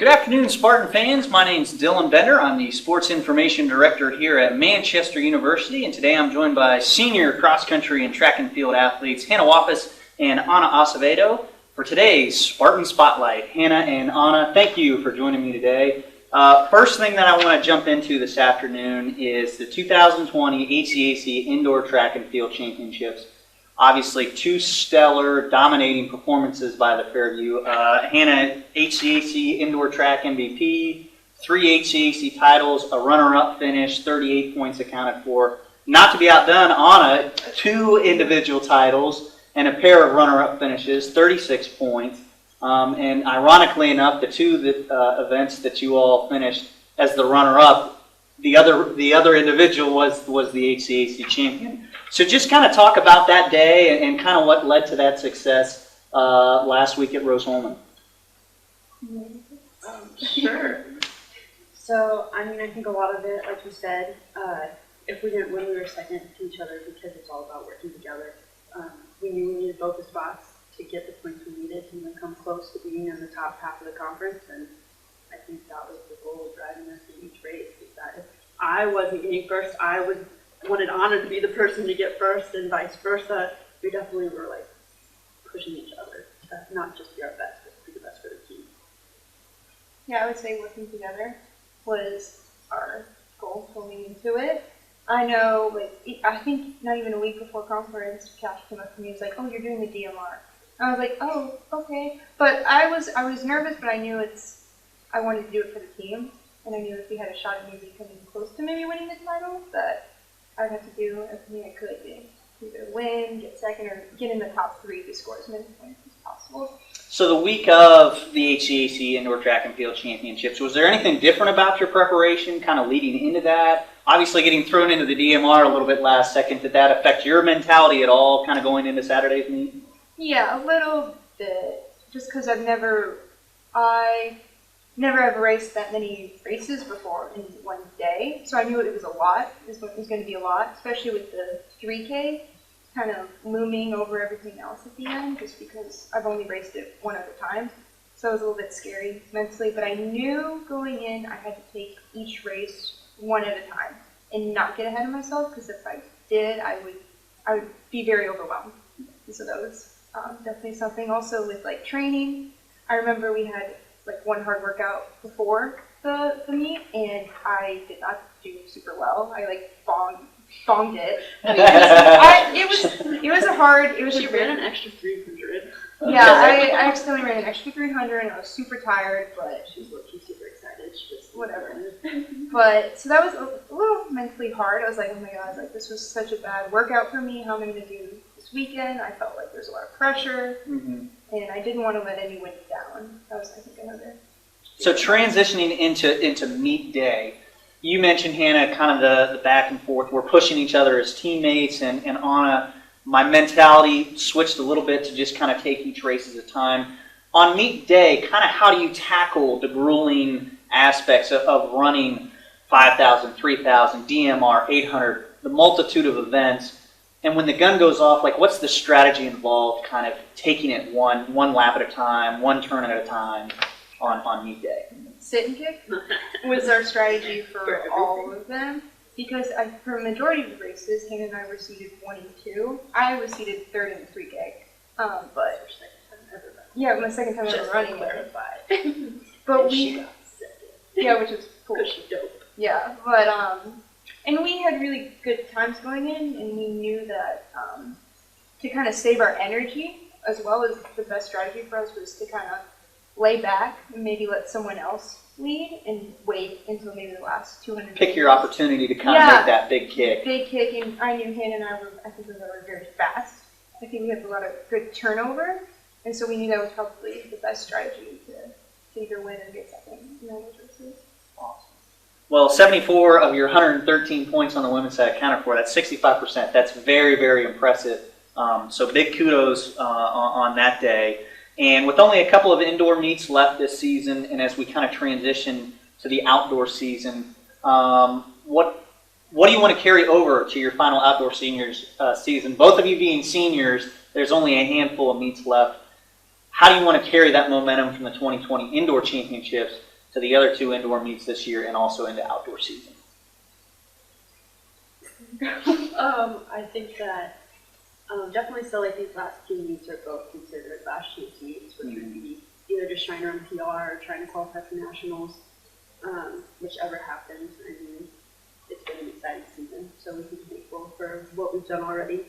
Good afternoon, Spartan fans. My name's Dylan Bender. I'm the Sports Information Director here at Manchester University, and today I'm joined by senior cross-country and track and field athletes Hannah Wappes and Anna Acevedo for today's Spartan Spotlight. Hannah and Anna, thank you for joining me today. First thing that I want to jump into this afternoon is the 2020 HCAC Indoor Track and Field Championships. Obviously, two stellar, dominating performances by the Fairview. Hannah, HCAC Indoor Track MVP, 3 HCAC titles, a runner-up finish, 38 points accounted for. Not to be outdone, Anna, 2 individual titles and a pair of runner-up finishes, 36 points. And ironically enough, the two events that you all finished as the runner-up, the other individual was the HCAC champion. So just kind of talk about that day and kind of what led to that success last week at Rose-Hulman. Sure. So, I think a lot of it, like you said, if we didn't win, we were second to each other because it's all about working together. We knew we needed both the spots to get the points we needed to even come close to being in the top half of the conference, and I think that was the goal of driving us in each race, is that if I wasn't getting first, I wanted Anna to be the person to get first, and vice versa. We definitely were pushing each other to not just be our best, but to be the best for the team. Yeah, I would say working together was our goal going into it. I know, I think not even a week before conference, Cash came up to me and was like, "Oh, you're doing the DMR." I was like, "Oh, okay." But I was nervous, but I knew I wanted to do it for the team, and I knew if we had a shot at maybe coming close to maybe winning the title, that I would have to do everything I could to either win, get second, or get in the top 3 to score as many points as possible. So the week of the HCAC Indoor Track and Field Championships, was there anything different about your preparation kind of leading into that? Obviously getting thrown into the DMR a little bit last second, did that affect your mentality at all kind of going into Saturday's meet? Yeah, a little bit, just because I never ever raced that many races before in one day, so I knew it was a lot. It was going to be a lot, especially with the 3K kind of looming over everything else at the end, just because I've only raced it one other time. So it was a little bit scary mentally, but I knew going in I had to take each race one at a time and not get ahead of myself, because if I did, I would be very overwhelmed. And so that was definitely something. Also with training, I remember we had one hard workout before the meet, and I did not do super well. I bonged it. She ran an extra 300. Yeah, I accidentally ran an extra 300, and I was super tired, but She's looking super excited. She just whatever. But so that was a little mentally hard. I was like, oh my god, this was such a bad workout for me. How am I going to do this weekend? I felt like there's a lot of pressure. Mm-hmm. And I didn't want to let anyone down. That was, I think, another. So transitioning into meet day, you mentioned, Hannah, kind of the back and forth. We're pushing each other as teammates, and Anna, my mentality switched a little bit to just kind of take each race at a time. On meet day, kind of how do you tackle the grueling aspects of running 5,000, 3,000, DMR, 800, the multitude of events? And when the gun goes off, what's the strategy involved, kind of taking it one lap at a time, one turn at a time on meet day? Sit and kick was our strategy for all of them, because for a majority of the races, Hannah and I were seated 1 and 2. I was seated 3rd in the 3K. But yeah, my second time ever running. But she got second. Yeah, which is cool. Because she's dope. Yeah, but and we had really good times going in, and we knew that to kind of save our energy, as well as the best strategy for us was to kind of lay back and maybe let someone else lead and wait until maybe the last 200 Pick your opportunity to kind of make that big kick. Big kick, and I knew Hannah and I were very fast. I think we had a lot of good turnover, and so we knew that was probably the best strategy to either win or get second in those races. Awesome. Well, 74 of your 113 points on the women's side accounted for. That's 65%. That's very, very impressive. So big kudos on that day. And with only a couple of indoor meets left this season, and as we kind of transition to the outdoor season, what do you want to carry over to your final outdoor seniors season? Both of you being seniors, there's only a handful of meets left. How do you want to carry that momentum from the 2020 indoor championships to the other 2 indoor meets this year and also into outdoor season? I think that definitely still like these last 2 meets are both considered last year's meets, which would be either just trying to run PR or trying to qualify for nationals, whichever happens. I mean, it's been an exciting season, so we can be thankful for what we've done already.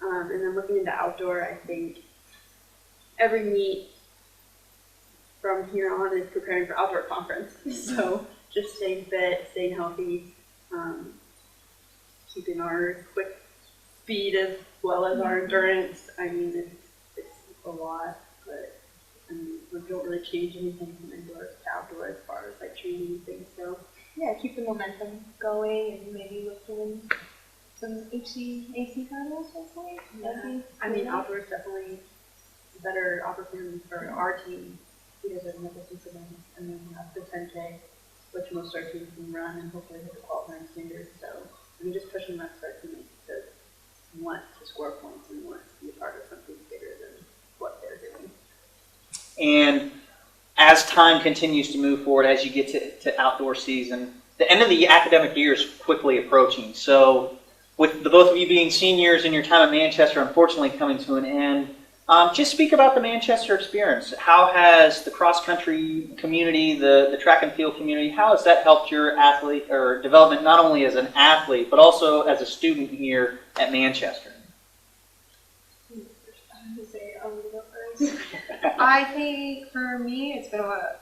And then looking into outdoor, I think every meet from here on is preparing for outdoor conference. So just staying fit, staying healthy, keeping our quick speed as well as our endurance. I mean, it's a lot, but I mean, we don't really change anything from indoor to outdoor as far as like training and things go. Yeah, keep the momentum going and maybe look to win some HCAC titles, hopefully. Yeah. I mean, outdoor is definitely a better opportunity for our team because of the distance events, and then we have the 10K, which most of our teams can run and hopefully hit the qualifying standards. So I mean, just pushing that for our teammates to want to score points and want to be a part of something bigger than what they're doing. And as time continues to move forward, as you get to outdoor season, the end of the academic year is quickly approaching. So with the both of you being seniors and your time at Manchester unfortunately coming to an end, just speak about the Manchester experience. How has the cross-country community, the track and field community, how has that helped your athlete or development not only as an athlete, but also as a student here at Manchester? I think for me, it's been a lot.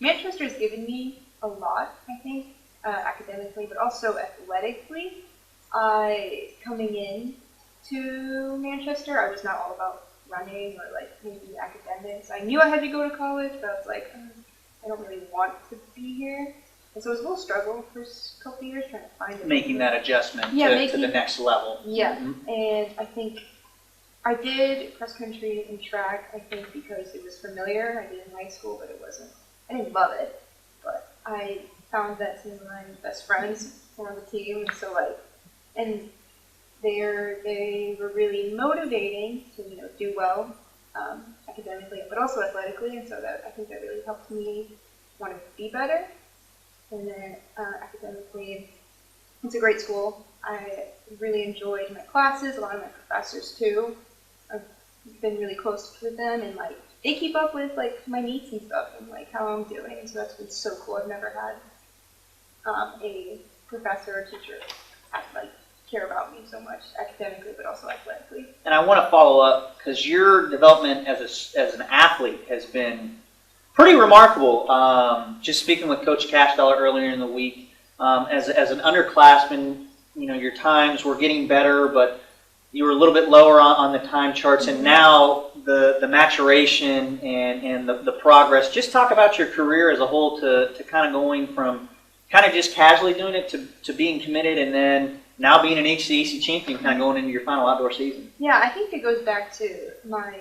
Manchester has given me a lot, I think, academically, but also athletically. Coming in to Manchester, I was not all about running or like maybe academics. I knew I had to go to college, but I was like, I don't really want to be here. And so it was a little struggle for a couple of years trying to find it. Making that adjustment to the next level. Yeah, and I think I did cross country and track, I think, because it was familiar. I did in high school, but I didn't love it. But I found that some of my best friends were on the team, and so and they were really motivating to do well academically, but also athletically, and so I think that really helped me want to be better. And then academically, it's a great school. I really enjoyed my classes, a lot of my professors too. I've been really close with them, and they keep up with my needs and stuff and how I'm doing, and so that's been so cool. I've never had a professor or teacher care about me so much academically, but also athletically. And I want to follow up because your development as an athlete has been pretty remarkable. Just speaking with Coach Cashdeller earlier in the week, as an underclassman, your times were getting better, but you were a little bit lower on the time charts, and now the maturation and the progress. Just talk about your career as a whole to kind of going from kind of just casually doing it to being committed, and then now being an HCAC champion, kind of going into your final outdoor season. Yeah, I think it goes back to my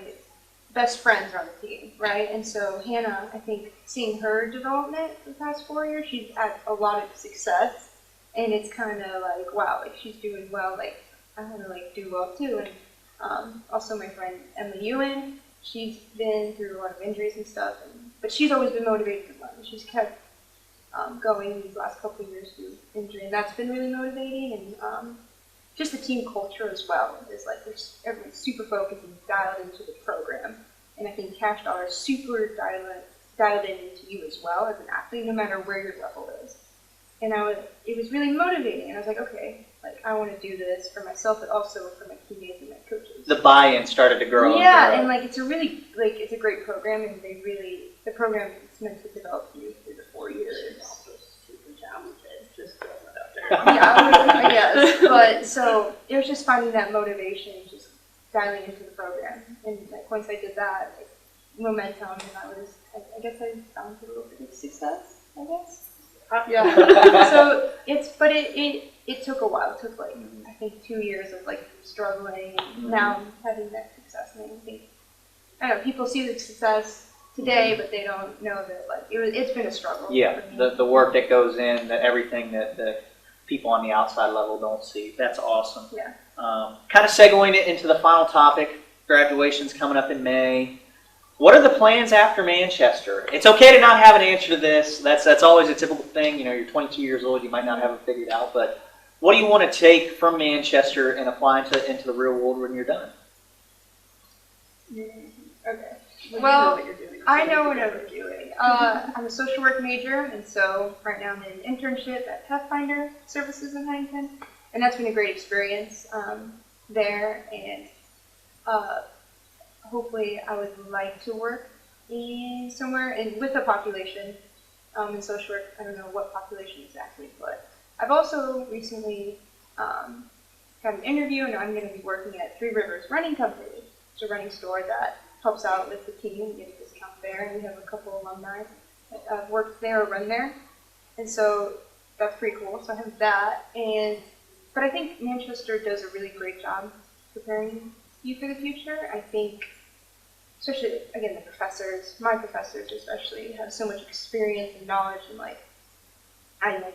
best friends on the team, right? And so Hannah, I think seeing her development the past 4 years, she's had a lot of success, and it's kind of wow, she's doing well. I want to do well too. And also my friend Emily Ewan, she's been through a lot of injuries and stuff, but she's always been motivated to run. She's kept going these last couple of years through injury, and that's been really motivating. And just the team culture as well is everyone's super focused and dialed into the program. And I think Cash Dollar is super dialed into you as well as an athlete, no matter where your level is. And it was really motivating, and I was like, okay, I want to do this for myself, but also for my teammates and my coaches. The buy-in started to grow. Yeah, and it's a really it's a great program, and the program is meant to develop you through the 4 years. Also super talented, just throwing that out there. Yeah, I guess. But so it was just finding that motivation, just dialing into the program, and once I did that, momentum, and I guess I found a little bit of success. I guess. Yeah. So it took a while. It took I think 2 years of struggling, and now I'm having that success. And I don't know, people see the success today, but they don't know that it's been a struggle. Yeah, the work that goes in, everything that the people on the outside level don't see. That's awesome. Yeah. Kind of segueing it into the final topic, graduation's coming up in May. What are the plans after Manchester? It's okay to not have an answer to this. That's always a typical thing. You know, you're 22 years old, you might not have it figured out, but what do you want to take from Manchester and apply into the real world when you're done? Okay. Well, I know what I'm doing. I'm a social work major, and so right now I'm in an internship at Pathfinder Services in Huntington, and that's been a great experience there. And hopefully, I would like to work in somewhere and with a population in social work. I don't know what population exactly, but I've also recently got an interview, and I'm going to be working at Three Rivers Running Company. It's a running store that helps out with the team and get a discount there, and we have a couple alumni that have worked there or run there, and so that's pretty cool. So I have that, but I think Manchester does a really great job preparing you for the future. I think, especially again, my professors especially have so much experience and knowledge, and I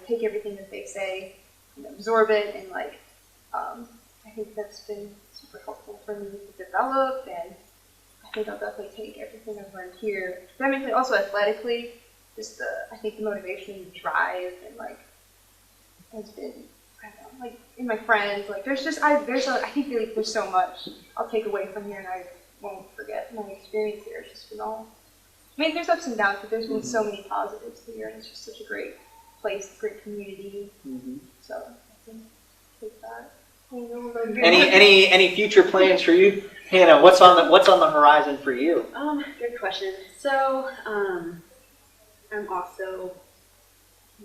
take everything that they say and absorb it, and I think that's been super helpful for me to develop, and I think I'll definitely take everything I've learned here. Academically, also athletically, I think the motivation and drive and has been, I don't know, in my friends, I think there's so much I'll take away from here, and I won't forget my experience here. It's just been there's ups and downs, but there's been so many positives here, and it's just such a great place, great community. So I think take that. Any future plans for you, Hannah? What's on the horizon for you? Good question. So, I'm also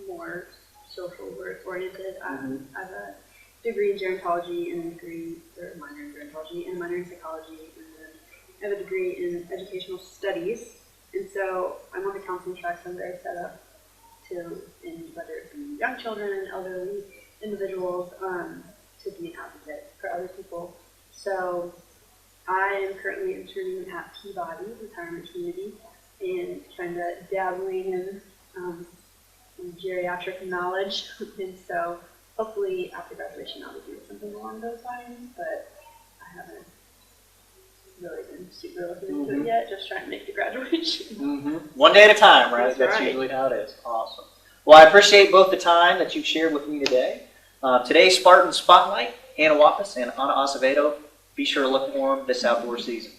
more social work oriented. I have a degree in gerontology and a minor in gerontology and a minor in psychology, and then I have a degree in educational studies. And so I'm on the counseling track, so I'm very set up whether it be young children, elderly individuals, to be an advocate for other people. So I am currently interning at Peabody Retirement Community and kind of dabbling in some geriatric knowledge. And so hopefully after graduation I'll be doing something along those lines, but I haven't really been super looking into it yet, just trying to make the graduation. One day at a time, right? That's right. Usually how it is. Awesome. Well, I appreciate both the time that you've shared with me today. Today's Spartan Spotlight, Hannah Wappes and Acevedo. Be sure to look for them this outdoor season.